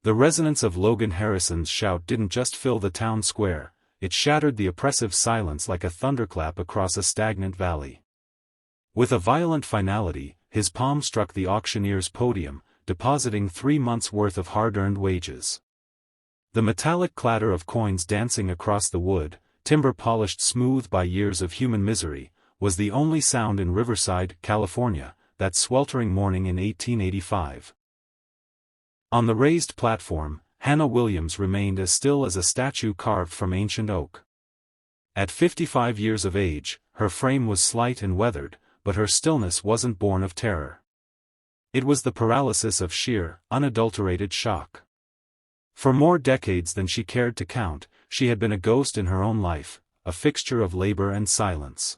The resonance of Logan Harrison's shout didn't just fill the town square, it shattered the oppressive silence like a thunderclap across a stagnant valley. With a violent finality, his palm struck the auctioneer's podium, depositing 3 months' worth of hard-earned wages. The metallic clatter of coins dancing across the wood, timber polished smooth by years of human misery, was the only sound in Riverside, California, that sweltering morning in 1885. On the raised platform, Hannah Williams remained as still as a statue carved from ancient oak. At 55 years of age, her frame was slight and weathered, but her stillness wasn't born of terror. It was the paralysis of sheer, unadulterated shock. For more decades than she cared to count, she had been a ghost in her own life, a fixture of labor and silence.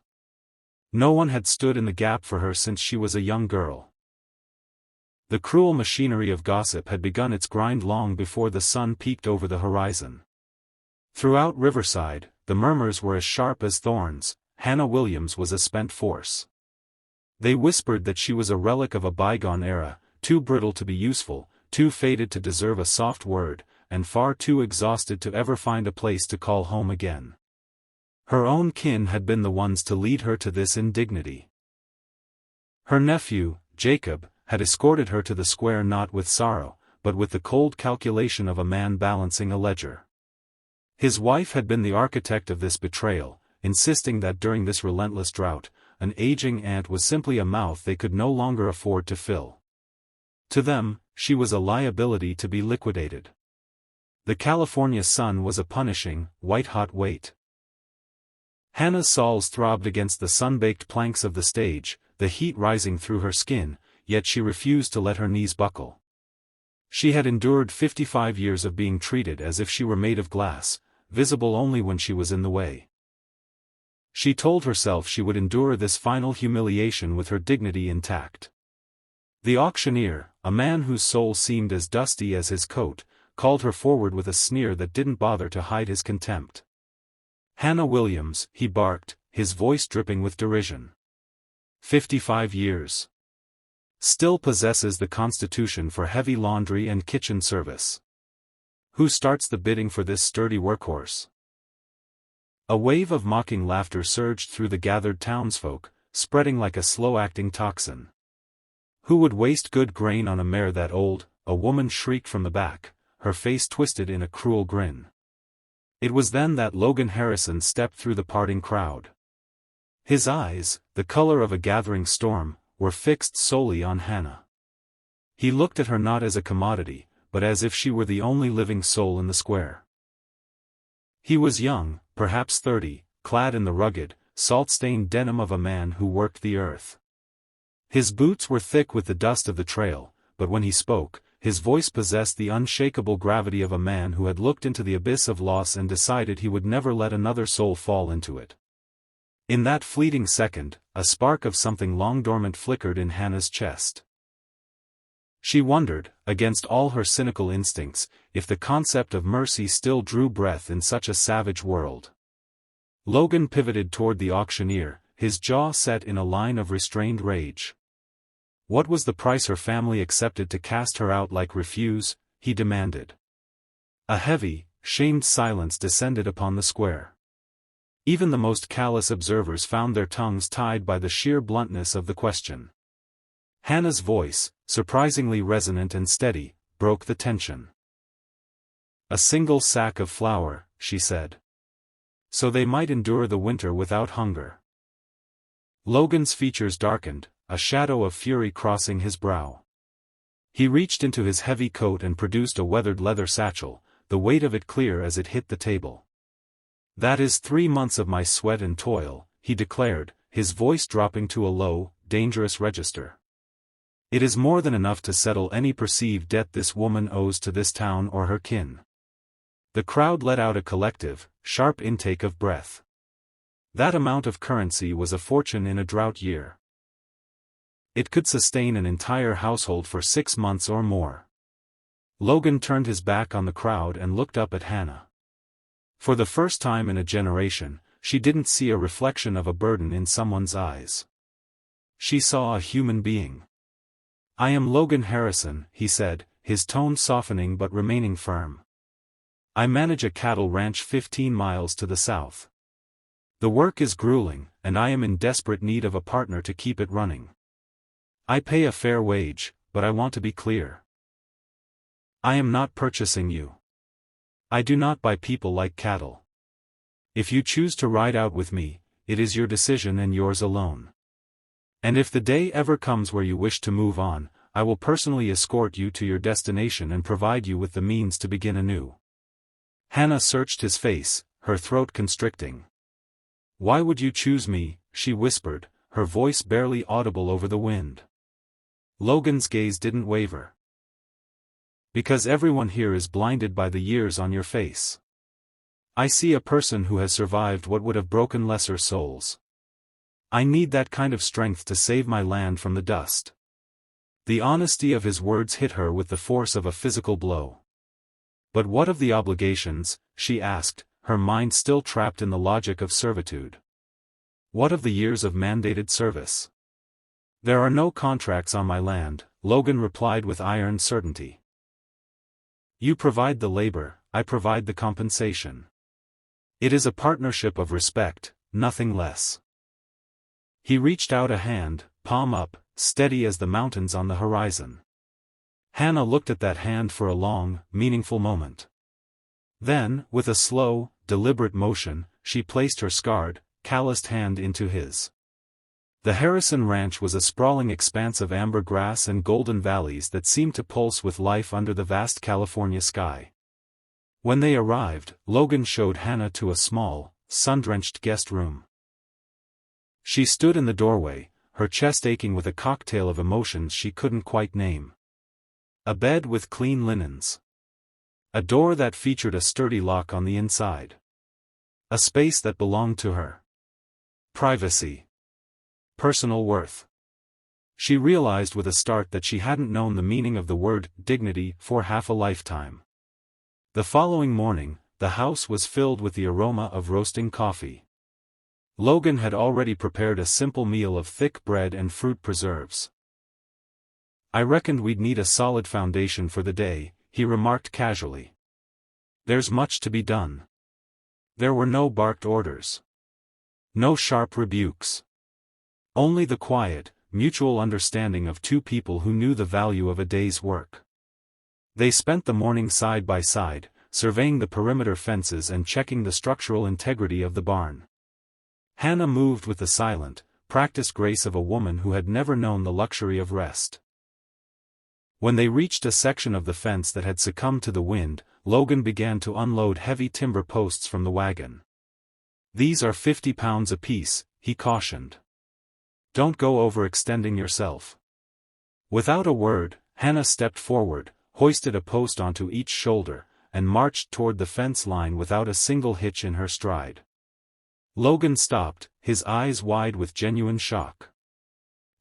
No one had stood in the gap for her since she was a young girl. The cruel machinery of gossip had begun its grind long before the sun peeked over the horizon. Throughout Riverside, the murmurs were as sharp as thorns. Hannah Williams was a spent force. They whispered that she was a relic of a bygone era, too brittle to be useful, too faded to deserve a soft word, and far too exhausted to ever find a place to call home again. Her own kin had been the ones to lead her to this indignity. Her nephew, Jacob, had escorted her to the square not with sorrow, but with the cold calculation of a man balancing a ledger. His wife had been the architect of this betrayal, insisting that during this relentless drought, an aging aunt was simply a mouth they could no longer afford to fill. To them, she was a liability to be liquidated. The California sun was a punishing, white-hot weight. Hannah's soles throbbed against the sun-baked planks of the stage, the heat rising through her skin, yet she refused to let her knees buckle. She had endured 55 years of being treated as if she were made of glass, visible only when she was in the way. She told herself she would endure this final humiliation with her dignity intact. The auctioneer, a man whose soul seemed as dusty as his coat, called her forward with a sneer that didn't bother to hide his contempt. "Hannah Williams," he barked, his voice dripping with derision. 55 years. Still possesses the constitution for heavy laundry and kitchen service. Who starts the bidding for this sturdy workhorse? A wave of mocking laughter surged through the gathered townsfolk, spreading like a slow-acting toxin. Who would waste good grain on a mare that old? A woman shrieked from the back, her face twisted in a cruel grin. It was then that Logan Harrison stepped through the parting crowd. His eyes, the color of a gathering storm, were fixed solely on Hannah. He looked at her not as a commodity, but as if she were the only living soul in the square. He was young, perhaps 30, clad in the rugged, salt-stained denim of a man who worked the earth. His boots were thick with the dust of the trail, but when he spoke, his voice possessed the unshakable gravity of a man who had looked into the abyss of loss and decided he would never let another soul fall into it. In that fleeting second, a spark of something long dormant flickered in Hannah's chest. She wondered, against all her cynical instincts, if the concept of mercy still drew breath in such a savage world. Logan pivoted toward the auctioneer, his jaw set in a line of restrained rage. What was the price her family accepted to cast her out like refuse? He demanded. A heavy, shamed silence descended upon the square. Even the most callous observers found their tongues tied by the sheer bluntness of the question. Hannah's voice, surprisingly resonant and steady, broke the tension. "A single sack of flour," she said. "So they might endure the winter without hunger." Logan's features darkened, a shadow of fury crossing his brow. He reached into his heavy coat and produced a weathered leather satchel, the weight of it clear as it hit the table. "That is 3 months of my sweat and toil," he declared, his voice dropping to a low, dangerous register. "It is more than enough to settle any perceived debt this woman owes to this town or her kin." The crowd let out a collective, sharp intake of breath. That amount of currency was a fortune in a drought year. It could sustain an entire household for 6 months or more. Logan turned his back on the crowd and looked up at Hannah. For the first time in a generation, she didn't see a reflection of a burden in someone's eyes. She saw a human being. "I am Logan Harrison," he said, his tone softening but remaining firm. I manage a cattle ranch 15 miles to the south. The work is grueling, and I am in desperate need of a partner to keep it running. I pay a fair wage, but I want to be clear. I am not purchasing you. I do not buy people like cattle. If you choose to ride out with me, it is your decision and yours alone. And if the day ever comes where you wish to move on, I will personally escort you to your destination and provide you with the means to begin anew. Hannah searched his face, her throat constricting. Why would you choose me? She whispered, her voice barely audible over the wind. Logan's gaze didn't waver. Because everyone here is blinded by the years on your face. I see a person who has survived what would have broken lesser souls. I need that kind of strength to save my land from the dust. The honesty of his words hit her with the force of a physical blow. But what of the obligations, she asked, her mind still trapped in the logic of servitude. What of the years of mandated service? There are no contracts on my land, Logan replied with iron certainty. You provide the labor, I provide the compensation. It is a partnership of respect, nothing less. He reached out a hand, palm up, steady as the mountains on the horizon. Hannah looked at that hand for a long, meaningful moment. Then, with a slow, deliberate motion, she placed her scarred, calloused hand into his. The Harrison Ranch was a sprawling expanse of amber grass and golden valleys that seemed to pulse with life under the vast California sky. When they arrived, Logan showed Hannah to a small, sun-drenched guest room. She stood in the doorway, her chest aching with a cocktail of emotions she couldn't quite name. A bed with clean linens. A door that featured a sturdy lock on the inside. A space that belonged to her. Privacy. Personal worth. She realized with a start that she hadn't known the meaning of the word dignity for half a lifetime. The following morning, the house was filled with the aroma of roasting coffee. Logan had already prepared a simple meal of thick bread and fruit preserves. I reckoned we'd need a solid foundation for the day, he remarked casually. There's much to be done. There were no barked orders. No sharp rebukes. Only the quiet, mutual understanding of two people who knew the value of a day's work. They spent the morning side by side, surveying the perimeter fences and checking the structural integrity of the barn. Hannah moved with the silent, practiced grace of a woman who had never known the luxury of rest. When they reached a section of the fence that had succumbed to the wind, Logan began to unload heavy timber posts from the wagon. These are 50 pounds apiece, he cautioned. Don't go overextending yourself. Without a word, Hannah stepped forward, hoisted a post onto each shoulder, and marched toward the fence line without a single hitch in her stride. Logan stopped, his eyes wide with genuine shock.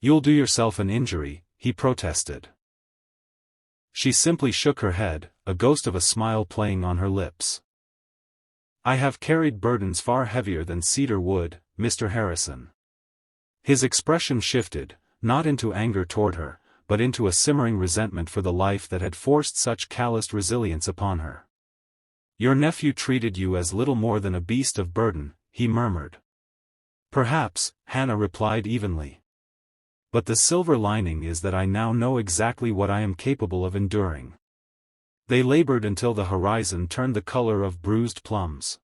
You'll do yourself an injury, he protested. She simply shook her head, a ghost of a smile playing on her lips. I have carried burdens far heavier than cedar wood, Mr. Harrison. His expression shifted, not into anger toward her, but into a simmering resentment for the life that had forced such calloused resilience upon her. Your nephew treated you as little more than a beast of burden, he murmured. Perhaps, Hannah replied evenly. But the silver lining is that I now know exactly what I am capable of enduring. They labored until the horizon turned the color of bruised plums.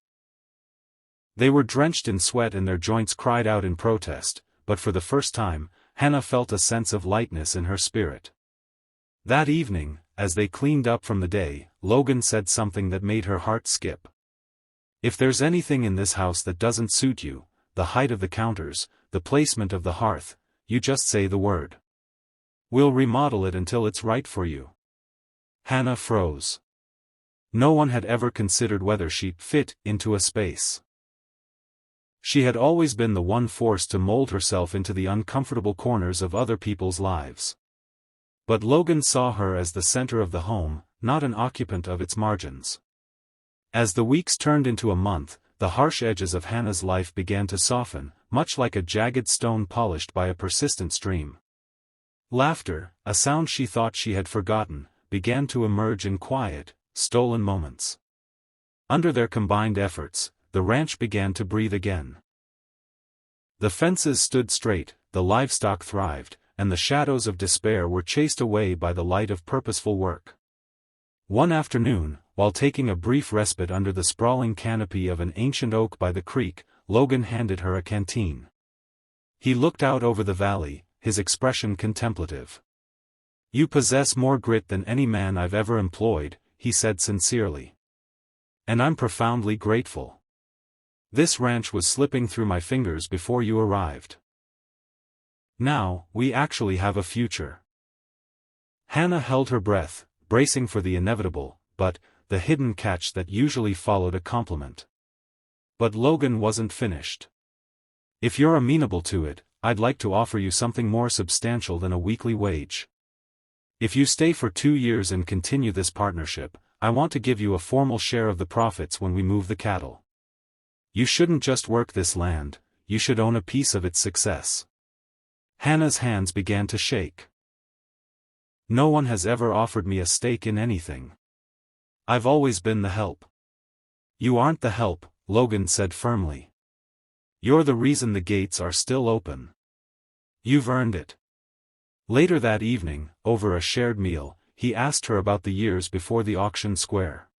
They were drenched in sweat and their joints cried out in protest, but for the first time, Hannah felt a sense of lightness in her spirit. That evening, as they cleaned up from the day, Logan said something that made her heart skip. If there's anything in this house that doesn't suit you, the height of the counters, the placement of the hearth, you just say the word. We'll remodel it until it's right for you. Hannah froze. No one had ever considered whether she fit into a space. She had always been the one forced to mold herself into the uncomfortable corners of other people's lives. But Logan saw her as the center of the home, not an occupant of its margins. As the weeks turned into a month, the harsh edges of Hannah's life began to soften, much like a jagged stone polished by a persistent stream. Laughter, a sound she thought she had forgotten, began to emerge in quiet, stolen moments. Under their combined efforts, the ranch began to breathe again. The fences stood straight, the livestock thrived, and the shadows of despair were chased away by the light of purposeful work. One afternoon, while taking a brief respite under the sprawling canopy of an ancient oak by the creek, Logan handed her a canteen. He looked out over the valley, his expression contemplative. "You possess more grit than any man I've ever employed," he said sincerely. "And I'm profoundly grateful. This ranch was slipping through my fingers before you arrived. Now, we actually have a future." Hannah held her breath, bracing for the inevitable, but, the hidden catch that usually followed a compliment. But Logan wasn't finished. "If you're amenable to it, I'd like to offer you something more substantial than a weekly wage. If you stay for 2 years and continue this partnership, I want to give you a formal share of the profits when we move the cattle. You shouldn't just work this land, you should own a piece of its success." Hannah's hands began to shake. "No one has ever offered me a stake in anything. I've always been the help." "You aren't the help," Logan said firmly. "You're the reason the gates are still open. You've earned it." Later that evening, over a shared meal, he asked her about the years before the auction square.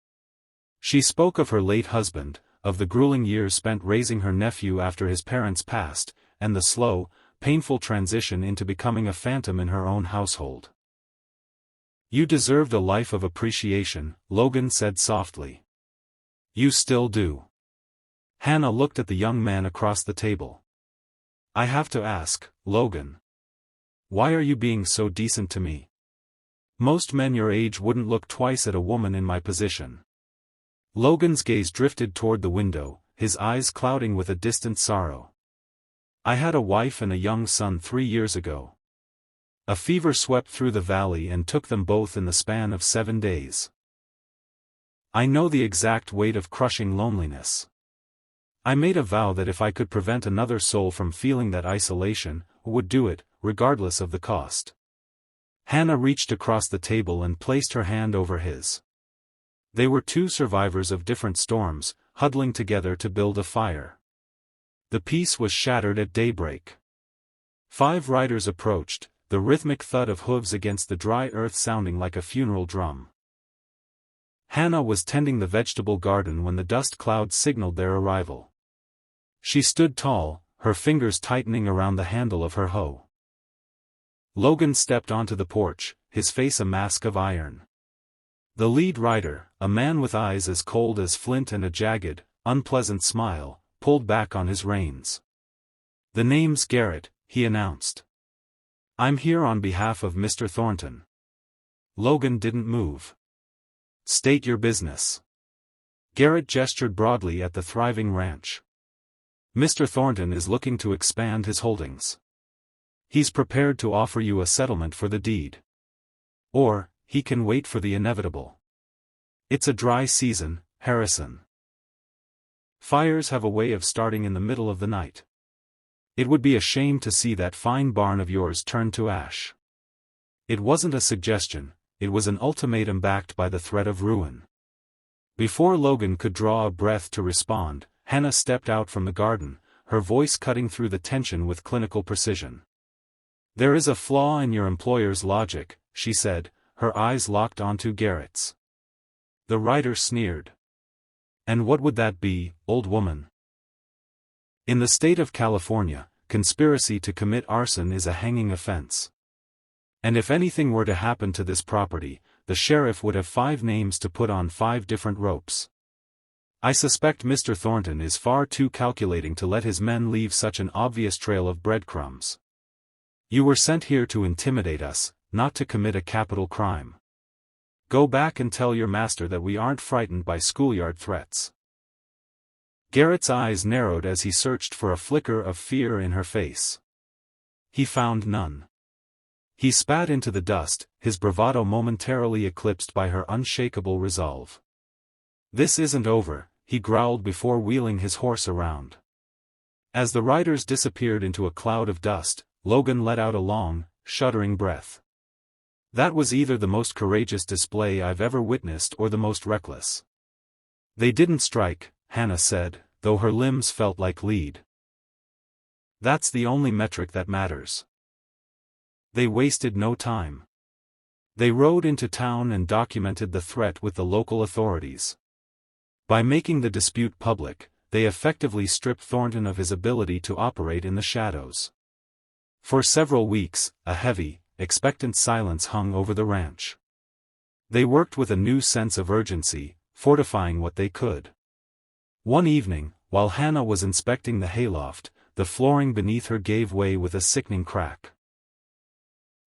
She spoke of her late husband, of the grueling years spent raising her nephew after his parents passed, and the slow, painful transition into becoming a phantom in her own household. "You deserved a life of appreciation," Logan said softly. "You still do." Hannah looked at the young man across the table. "I have to ask, Logan. Why are you being so decent to me? Most men your age wouldn't look twice at a woman in my position." Logan's gaze drifted toward the window, his eyes clouding with a distant sorrow. "I had a wife and a young son 3 years ago. A fever swept through the valley and took them both in the span of 7 days. I know the exact weight of crushing loneliness. I made a vow that if I could prevent another soul from feeling that isolation, I would do it, regardless of the cost." Hannah reached across the table and placed her hand over his. They were 2 survivors of different storms, huddling together to build a fire. The peace was shattered at daybreak. 5 riders approached, the rhythmic thud of hooves against the dry earth sounding like a funeral drum. Hannah was tending the vegetable garden when the dust cloud signaled their arrival. She stood tall, her fingers tightening around the handle of her hoe. Logan stepped onto the porch, his face a mask of iron. The lead rider, a man with eyes as cold as flint and a jagged, unpleasant smile, pulled back on his reins. "The name's Garrett," he announced. "I'm here on behalf of Mr. Thornton." Logan didn't move. "State your business." Garrett gestured broadly at the thriving ranch. "Mr. Thornton is looking to expand his holdings. He's prepared to offer you a settlement for the deed. Or, he can wait for the inevitable. It's a dry season, Harrison. Fires have a way of starting in the middle of the night. It would be a shame to see that fine barn of yours turn to ash." It wasn't a suggestion, it was an ultimatum backed by the threat of ruin. Before Logan could draw a breath to respond, Hannah stepped out from the garden, her voice cutting through the tension with clinical precision. "There is a flaw in your employer's logic," she said, her eyes locked onto Garrett's. The rider sneered. "And what would that be, old woman?" "In the state of California, conspiracy to commit arson is a hanging offense. And if anything were to happen to this property, the sheriff would have 5 names to put on 5 different ropes. I suspect Mr. Thornton is far too calculating to let his men leave such an obvious trail of breadcrumbs. You were sent here to intimidate us, not to commit a capital crime. Go back and tell your master that we aren't frightened by schoolyard threats." Garrett's eyes narrowed as he searched for a flicker of fear in her face. He found none. He spat into the dust, his bravado momentarily eclipsed by her unshakable resolve. "This isn't over," he growled before wheeling his horse around. As the riders disappeared into a cloud of dust, Logan let out a long, shuddering breath. That was either the most courageous display I've ever witnessed or the most reckless. They didn't strike, Hannah said, though her limbs felt like lead. That's the only metric that matters. They wasted no time. They rode into town and documented the threat with the local authorities. By making the dispute public, they effectively stripped Thornton of his ability to operate in the shadows. For several weeks, a heavy, expectant silence hung over the ranch. They worked with a new sense of urgency, fortifying what they could. One evening, while Hannah was inspecting the hayloft, the flooring beneath her gave way with a sickening crack.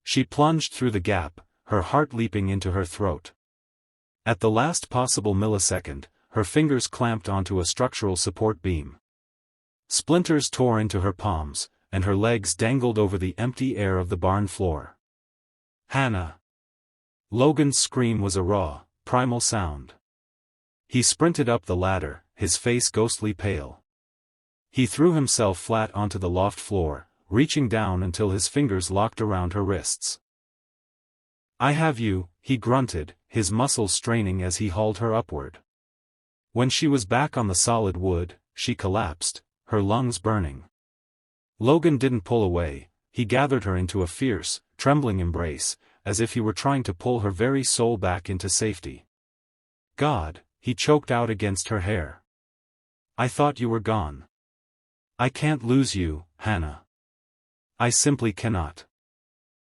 She plunged through the gap, her heart leaping into her throat. At the last possible millisecond, her fingers clamped onto a structural support beam. Splinters tore into her palms, and her legs dangled over the empty air of the barn floor. Hannah! Logan's scream was a raw, primal sound. He sprinted up the ladder, his face ghostly pale. He threw himself flat onto the loft floor, reaching down until his fingers locked around her wrists. "I have you," he grunted, his muscles straining as he hauled her upward. When she was back on the solid wood, she collapsed, her lungs burning. Logan didn't pull away, he gathered her into a fierce, trembling embrace, as if he were trying to pull her very soul back into safety. "God," he choked out against her hair. "I thought you were gone. I can't lose you, Hannah. I simply cannot."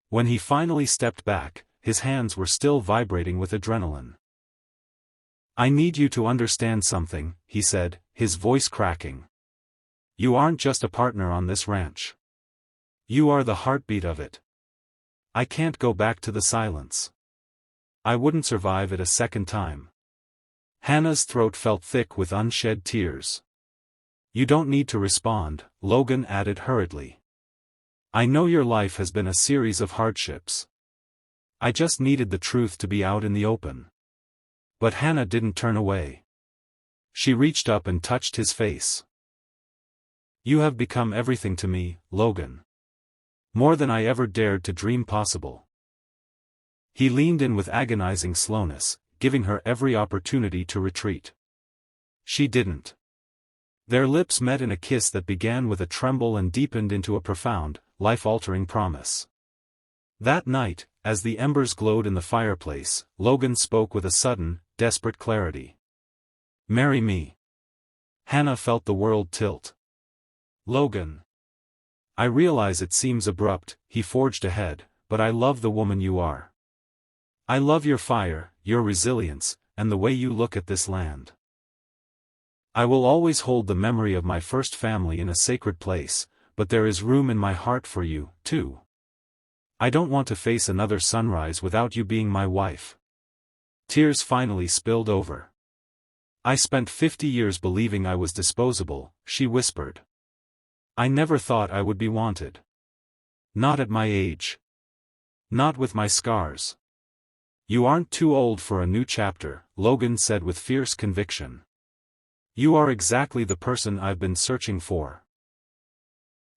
When he finally stepped back, his hands were still vibrating with adrenaline. "I need you to understand something," he said, his voice cracking. "You aren't just a partner on this ranch. You are the heartbeat of it. I can't go back to the silence. I wouldn't survive it a second time." Hannah's throat felt thick with unshed tears. "You don't need to respond," Logan added hurriedly. "I know your life has been a series of hardships. I just needed the truth to be out in the open." But Hannah didn't turn away. She reached up and touched his face. "You have become everything to me, Logan. More than I ever dared to dream possible." He leaned in with agonizing slowness, giving her every opportunity to retreat. She didn't. Their lips met in a kiss that began with a tremble and deepened into a profound, life-altering promise. That night, as the embers glowed in the fireplace, Logan spoke with a sudden, desperate clarity. "Marry me." Hannah felt the world tilt. "Logan. I realize it seems abrupt," he forged ahead, "but I love the woman you are. I love your fire, your resilience, and the way you look at this land. I will always hold the memory of my first family in a sacred place, but there is room in my heart for you, too. I don't want to face another sunrise without you being my wife." Tears finally spilled over. "I spent 50 years believing I was disposable," she whispered. "I never thought I would be wanted. Not at my age. Not with my scars." "You aren't too old for a new chapter," Logan said with fierce conviction. "You are exactly the person I've been searching for."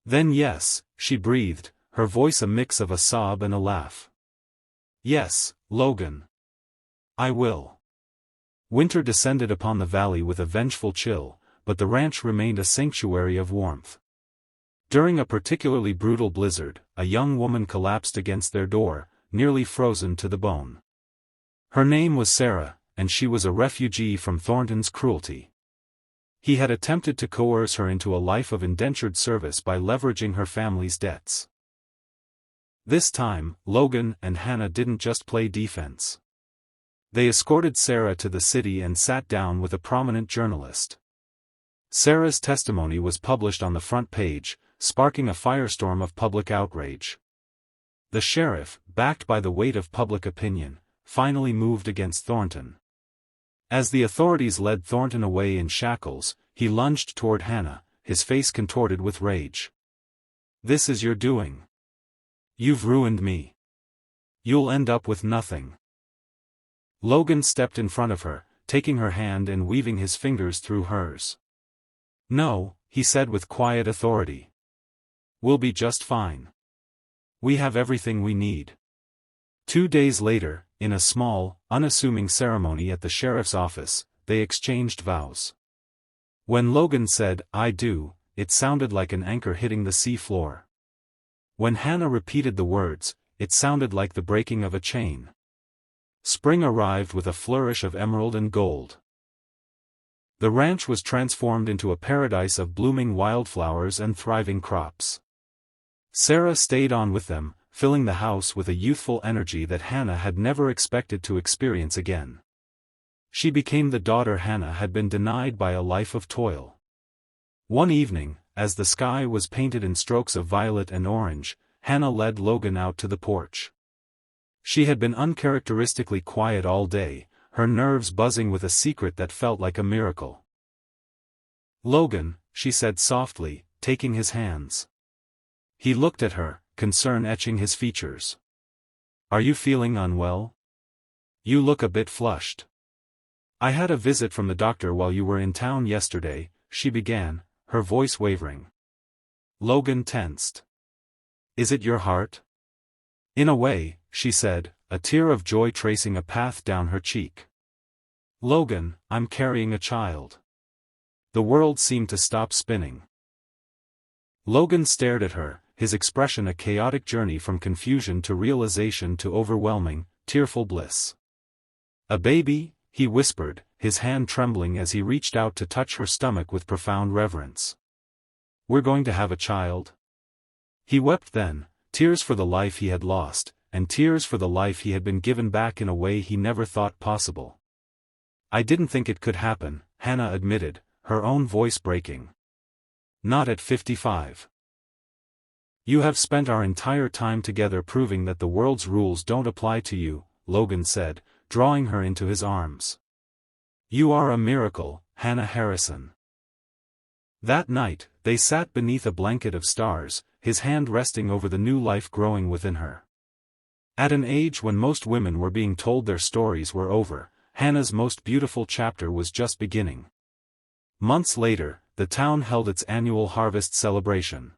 "Then yes," she breathed, her voice a mix of a sob and a laugh. "Yes, Logan. I will." Winter descended upon the valley with a vengeful chill, but the ranch remained a sanctuary of warmth. During a particularly brutal blizzard, a young woman collapsed against their door, nearly frozen to the bone. Her name was Sarah, and she was a refugee from Thornton's cruelty. He had attempted to coerce her into a life of indentured service by leveraging her family's debts. This time, Logan and Hannah didn't just play defense. They escorted Sarah to the city and sat down with a prominent journalist. Sarah's testimony was published on the front page, sparking a firestorm of public outrage. The sheriff, backed by the weight of public opinion, finally moved against Thornton. As the authorities led Thornton away in shackles, he lunged toward Hannah, his face contorted with rage. "This is your doing. You've ruined me. You'll end up with nothing." Logan stepped in front of her, taking her hand and weaving his fingers through hers. "No," he said with quiet authority. "We'll be just fine. We have everything we need. 2 days later, in a small, unassuming ceremony at the sheriff's office, they exchanged vows. When Logan said, "I do," it sounded like an anchor hitting the sea floor. When Hannah repeated the words, it sounded like the breaking of a chain. Spring arrived with a flourish of emerald and gold. The ranch was transformed into a paradise of blooming wildflowers and thriving crops. Sarah stayed on with them, filling the house with a youthful energy that Hannah had never expected to experience again. She became the daughter Hannah had been denied by a life of toil. One evening, as the sky was painted in strokes of violet and orange, Hannah led Logan out to the porch. She had been uncharacteristically quiet all day, her nerves buzzing with a secret that felt like a miracle. "Logan," she said softly, taking his hands. He looked at her, concern etching his features. "Are you feeling unwell? You look a bit flushed." "I had a visit from the doctor while you were in town yesterday," she began, her voice wavering. Logan tensed. "Is it your heart?" "In a way," she said, a tear of joy tracing a path down her cheek. "Logan, I'm carrying a child." The world seemed to stop spinning. Logan stared at her, his expression a chaotic journey from confusion to realization to overwhelming, tearful bliss. "A baby?" he whispered, his hand trembling as he reached out to touch her stomach with profound reverence. "We're going to have a child?" He wept then, tears for the life he had lost, and tears for the life he had been given back in a way he never thought possible. "I didn't think it could happen," Hannah admitted, her own voice breaking. "Not at 55. You have spent our entire time together proving that the world's rules don't apply to you," Logan said, drawing her into his arms. "You are a miracle, Hannah Harrison." That night, they sat beneath a blanket of stars, his hand resting over the new life growing within her. At an age when most women were being told their stories were over, Hannah's most beautiful chapter was just beginning. Months later, the town held its annual harvest celebration.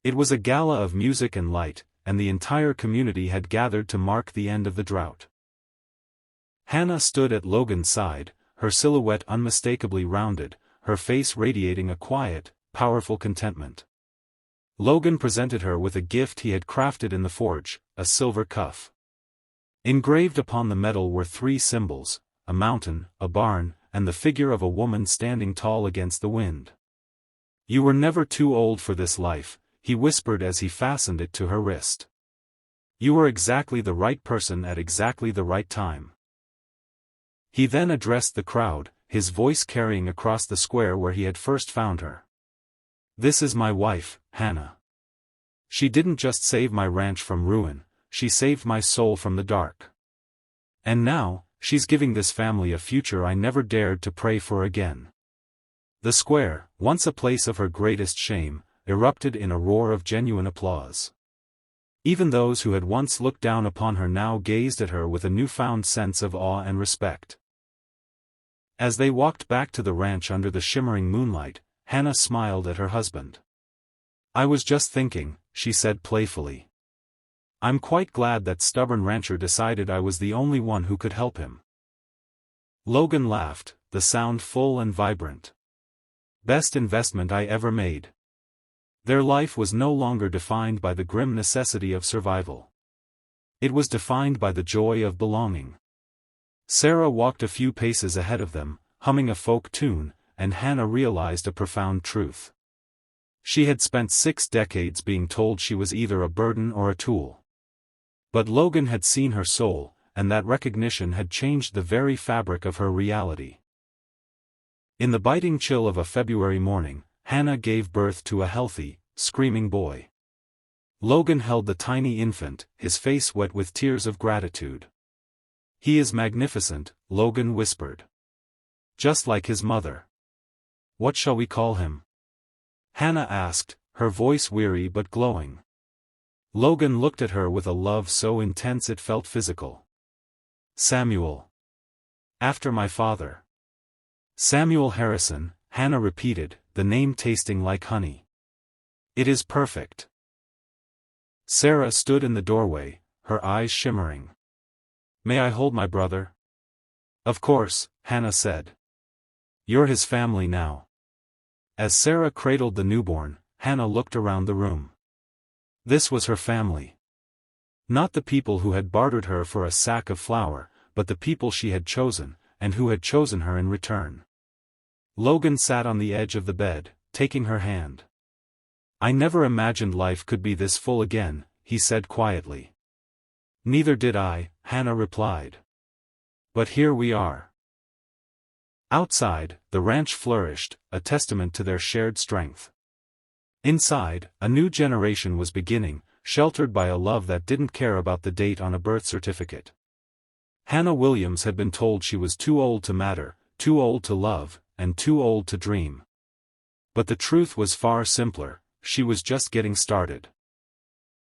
It was a gala of music and light, and the entire community had gathered to mark the end of the drought. Hannah stood at Logan's side, her silhouette unmistakably rounded, her face radiating a quiet, powerful contentment. Logan presented her with a gift he had crafted in the forge, a silver cuff. Engraved upon the metal were three symbols: a mountain, a barn, and the figure of a woman standing tall against the wind. "You were never too old for this life," he whispered as he fastened it to her wrist. "You were exactly the right person at exactly the right time." He then addressed the crowd, his voice carrying across the square where he had first found her. "This is my wife, Hannah. She didn't just save my ranch from ruin, she saved my soul from the dark. And now, she's giving this family a future I never dared to pray for again." The square, once a place of her greatest shame, erupted in a roar of genuine applause. Even those who had once looked down upon her now gazed at her with a newfound sense of awe and respect. As they walked back to the ranch under the shimmering moonlight, Hannah smiled at her husband. "I was just thinking," she said playfully. "I'm quite glad that stubborn rancher decided I was the only one who could help him." Logan laughed, the sound full and vibrant. "Best investment I ever made." Their life was no longer defined by the grim necessity of survival. It was defined by the joy of belonging. Sarah walked a few paces ahead of them, humming a folk tune, and Hannah realized a profound truth. She had spent 6 decades being told she was either a burden or a tool. But Logan had seen her soul, and that recognition had changed the very fabric of her reality. In the biting chill of a February morning, Hannah gave birth to a healthy, screaming boy. Logan held the tiny infant, his face wet with tears of gratitude. "He is magnificent," Logan whispered. "Just like his mother." "What shall we call him?" Hannah asked, her voice weary but glowing. Logan looked at her with a love so intense it felt physical. "Samuel. After my father." "Samuel Harrison," Hannah repeated, the name tasting like honey. "It is perfect." Sarah stood in the doorway, her eyes shimmering. "May I hold my brother?" "Of course," Hannah said. "You're his family now." As Sarah cradled the newborn, Hannah looked around the room. This was her family. Not the people who had bartered her for a sack of flour, but the people she had chosen, and who had chosen her in return. Logan sat on the edge of the bed, taking her hand. "I never imagined life could be this full again," he said quietly. "Neither did I," Hannah replied. "But here we are." Outside, the ranch flourished, a testament to their shared strength. Inside, a new generation was beginning, sheltered by a love that didn't care about the date on a birth certificate. Hannah Williams had been told she was too old to matter, too old to love, and too old to dream. But the truth was far simpler: she was just getting started.